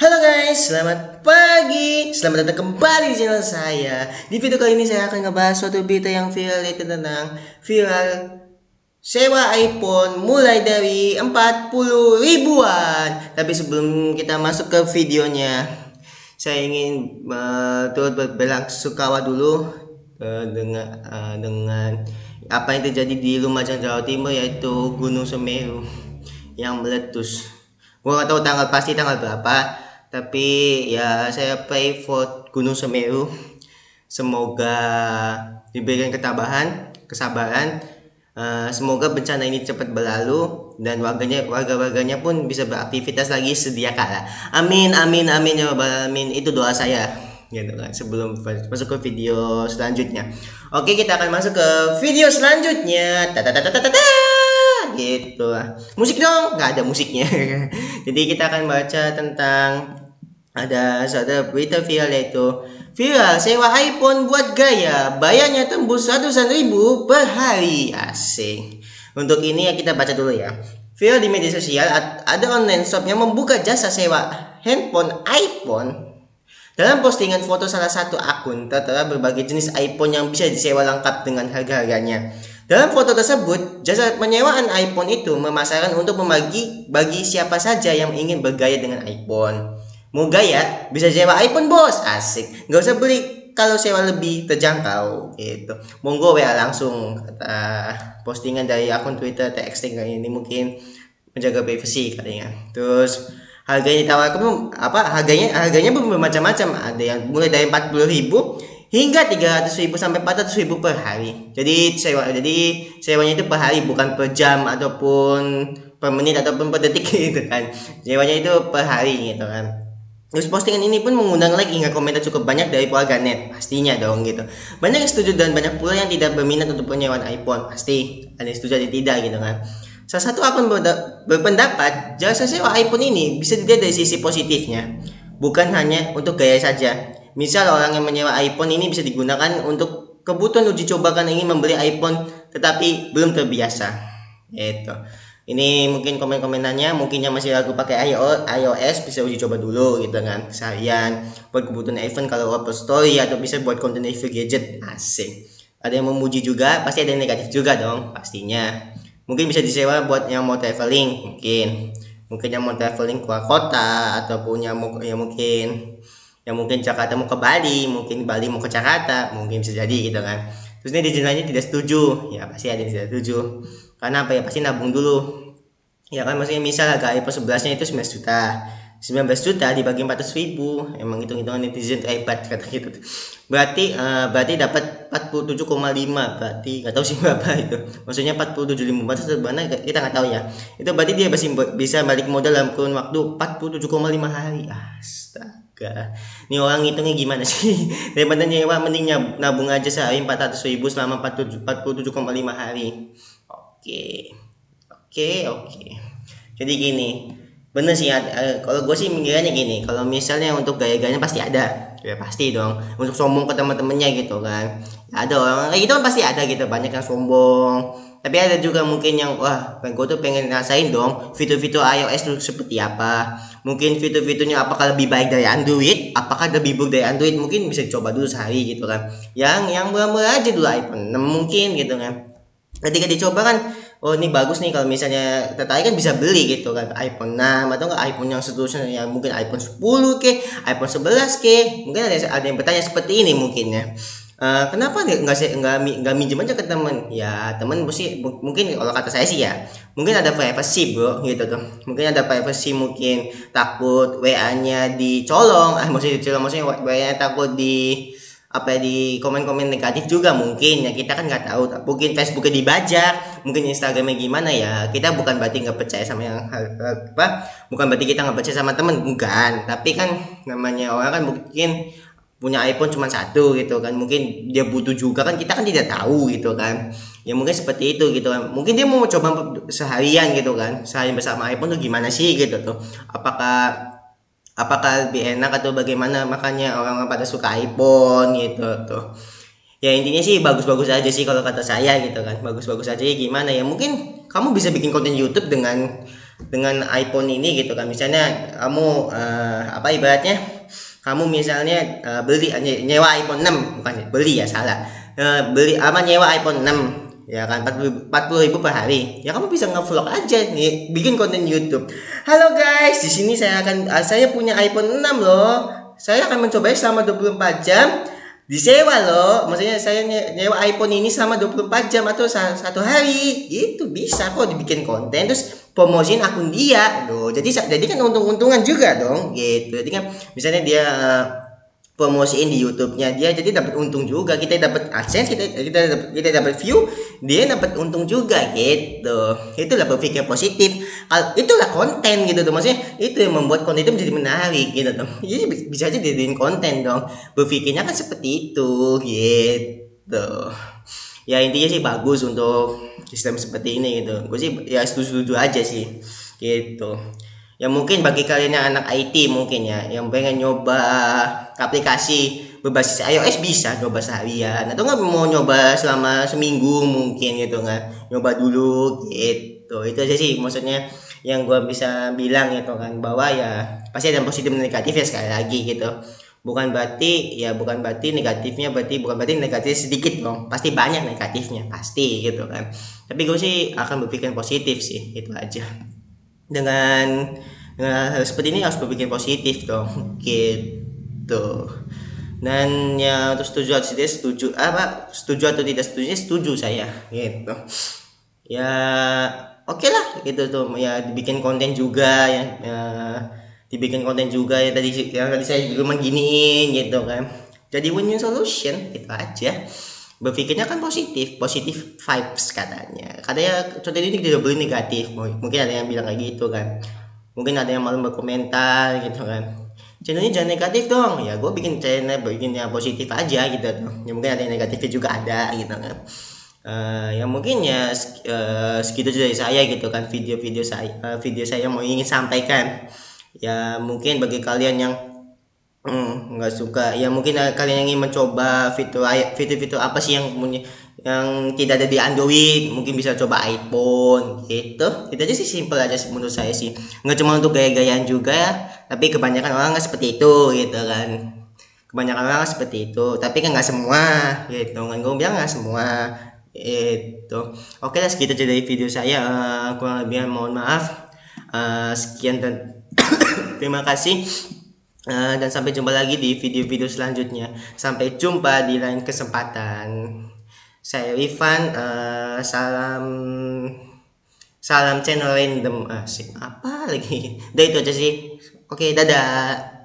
Halo guys, selamat pagi. Selamat datang kembali di channel saya. Di video kali ini saya akan ngebahas suatu berita yang viral, yaitu tentang viral sewa iPhone mulai dari 40 ribuan. Tapi sebelum kita masuk ke videonya, saya ingin turut berbelasungkawa dulu dengan apa yang terjadi di Lumajang, Jawa Timur, yaitu Gunung Semeru yang meletus. Gua nggak tahu tanggal berapa, tapi ya saya pray for Gunung Semeru, semoga diberikan kesabaran, semoga bencana ini cepat berlalu dan warga-warganya pun bisa beraktivitas lagi sedia kala. Amin amin amin ya rabbal alamin. Itu doa saya gitu kan sebelum masuk ke video selanjutnya. Oke, kita akan masuk ke video selanjutnya. Gitu lah. Musik dong, nggak ada musiknya. Jadi kita akan baca tentang ada suatu berita viral, yaitu viral sewa iPhone buat gaya, bayarnya tembus ratusan ribu per hari. Asing. Untuk ini ya kita baca dulu ya. Viral di media sosial, ada online shop yang membuka jasa sewa handphone iPhone. Dalam postingan foto salah satu akun, tertera berbagai jenis iPhone yang bisa disewa lengkap dengan harga-harganya. Dalam foto tersebut, jasa penyewaan iPhone itu memasarkan untuk bagi siapa saja yang ingin bergaya dengan iPhone. Mau gaya, bisa sewa iPhone bos, asik. Gak usah beli kalau sewa lebih terjangkau gitu. Monggo WA langsung, kata postingan dari akun Twitter TXT ini, mungkin menjaga privasi katanya. Terus harganya ditawarkan harganya pun bermacam-macam. Ada yang mulai dari 40.000 hingga 300.000 sampai 400.000 per hari. Jadi sewanya itu per hari, bukan per jam ataupun per menit ataupun per detik gitu kan. Sewanya itu per hari gitu kan. Terus postingan ini pun mengundang like hingga komentar cukup banyak dari warganet, pastinya dong gitu. Banyak yang setuju dan banyak pula yang tidak berminat untuk penyewaan iPhone. Pasti ada yang setuju, ada yang tidak gitu kan. Salah satu akun berpendapat jasa sewa iPhone ini bisa dilihat dari sisi positifnya, bukan hanya untuk gaya saja. Misal orang yang menyewa iPhone ini bisa digunakan untuk kebutuhan uji coba karena ingin membeli iPhone tetapi belum terbiasa. Itu. Ini mungkin komen-komenannya, mungkin yang masih ragu pakai iOS bisa uji coba dulu gitu kan. Seharian buat kebutuhan iPhone kalau upload story atau bisa buat konten review gadget. Asik. Ada yang memuji juga, pasti ada yang negatif juga dong pastinya. Mungkin bisa disewa buat yang mau traveling, mungkin yang mau traveling keluar kota, ataupun yang mungkin Jakarta mau ke Bali, mungkin Bali mau ke Jakarta, mungkin bisa jadi gitu kan. Terus ini netizennya tidak setuju, ya pasti ada yang tidak setuju. Karena apa ya, pasti nabung dulu. Ya kan, maksudnya misal harga iPhone 11 nya itu 19 juta. 19 juta dibagi 400.000, emang hitung-hitungan netizen hebat kata gitu. Berarti dapat 47,5, berarti nggak tahu sih berapa itu. Maksudnya 47,5 sebenarnya kita nggak tahu ya. Itu berarti dia masih bisa balik modal dalam kurun waktu 47,5 hari. Astaga. Ini orang ngitungnya gimana sih? Daripada nyewa mending nabung aja sehari 400.000 selama 47,5 hari. Oke. Jadi gini, bener sih ya, kalau gue sih mikirnya gini, kalau misalnya untuk gaya-gayanya pasti ada, ya pasti dong, untuk sombong ke teman-temannya gitu kan. Ya, ada orang kayak gitu kan pasti ada gitu, banyak yang sombong. Tapi ada juga mungkin yang wah, gue tuh pengen ngerasain dong fitur-fitur iOS tuh seperti apa. Mungkin fitur-fiturnya apakah lebih baik dari Android, apakah lebih buruk dari Android, mungkin bisa coba dulu sehari gitu kan. Yang murah-murah aja dulu, iPhone 6 mungkin gitu kan. Ketika dicoba kan, oh ini bagus nih, kalau misalnya tertarik kan bisa beli gitu kan, iPhone 6 atau enggak iPhone yang seterusnya, yang mungkin iPhone 10 ke iPhone 11 ke. Mungkin ada yang bertanya seperti ini mungkin ya. Kenapa nggak minjem aja ke temen? Ya temen mungkin kalau kata saya sih ya, mungkin ada privacy bro gitu tuh. Mungkin ada privacy, mungkin takut WA-nya dicolong, maksudnya WA-nya takut di komen-komen negatif juga mungkin ya, kita kan nggak tahu. Mungkin Facebooknya dibajak, mungkin Instagramnya gimana ya, kita bukan berarti nggak percaya sama bukan berarti kita nggak percaya sama temen, bukan. Tapi kan namanya orang kan mungkin punya iPhone cuma satu gitu kan, mungkin dia butuh juga kan, kita kan tidak tahu gitu kan. Ya mungkin seperti itu gitu kan, mungkin dia mau coba seharian gitu kan, seharian bersama iPhone tuh gimana sih gitu tuh, apakah lebih enak atau bagaimana, makanya orang pada suka iPhone gitu tuh. Ya intinya sih bagus-bagus aja sih kalau kata saya gitu kan, bagus-bagus aja ya. Gimana ya, mungkin kamu bisa bikin konten YouTube dengan dengan iPhone ini gitu kan. Misalnya kamu apa ibaratnya kamu misalnya nyewa iPhone 6, bukan beli ya, salah. Beli apa nyewa iPhone 6 ya kan, 40.000 per hari. Ya kamu bisa nge-vlog aja nih, bikin konten YouTube. Halo guys, di sini saya punya iPhone 6 loh. Saya akan mencobanya selama 24 jam. Disewa loh, maksudnya saya nyewa iPhone ini selama 24 jam atau satu hari. Itu bisa kok dibikin konten terus promosiin akun dia loh. Jadi kan untung-untungan juga dong gitu. Jadi kan misalnya dia promosiin di YouTube-nya dia, jadi dapat untung juga, kita dapat AdSense, kita dapat view, dia dapat untung juga gitu. Itulah berpikir positif. Itulah konten gitu tuh, maksudnya itu yang membuat konten itu menjadi menarik gitu tuh. Jadi bisa aja dijadiin konten dong, berpikirnya kan seperti itu gitu. Ya intinya sih bagus untuk sistem seperti ini gitu. Gue sih ya setuju aja sih gitu. Ya mungkin bagi kalian yang anak IT mungkin ya, yang pengen nyoba aplikasi berbasis iOS, bisa nyoba seharian atau nggak mau nyoba selama seminggu mungkin gitu kan, nyoba dulu gitu. Itu aja sih maksudnya yang gue bisa bilang gitu kan, bahwa ya pasti ada positif dan negatif ya, sekali lagi gitu. Bukan berarti negatifnya, bukan berarti negatif sedikit dong, pasti banyak negatifnya pasti gitu kan. Tapi gue sih akan berpikir positif sih, itu aja. Dengan hal seperti ini harus berpikir positif dong gitu. Dan ya untuk setuju atau tidak setuju saya gitu ya. Oke lah gitu tuh ya, dibikin konten juga ya, tadi saya juga giniin gitu kan, jadi win-win solution itu aja. Berpikirnya kan positif vibes katanya contoh ini tidak boleh negatif. Mungkin ada yang bilang kayak gitu kan, mungkin ada yang malu berkomentar gitu kan, channelnya jangan negatif dong. Ya gue bikin channel yang positif aja gitu tuh ya, mungkin ada yang negatifnya juga ada gitu kan. Ya mungkin ya segitu dari saya gitu kan, video saya mau ingin sampaikan. Ya mungkin bagi kalian yang nggak suka ya, mungkin kalian yang ingin mencoba fitur apa sih yang tidak ada di Android, mungkin bisa coba iPhone gitu. Itu aja sih, simple aja sih menurut saya sih, nggak cuma untuk gaya-gayaan juga, tapi kebanyakan orang nggak seperti itu gitu kan. Kebanyakan orang seperti itu, tapi kan nggak semua gitu kan, gue bilang nggak semua itu. Oke lah, segitu aja dari video saya. Kurang lebih mohon maaf. Sekian dan terima kasih. Dan sampai jumpa lagi di video-video selanjutnya. Sampai jumpa di lain kesempatan. Saya Rifan, salam channel random. Asik apa lagi? Udah itu aja sih. Oke, dadah.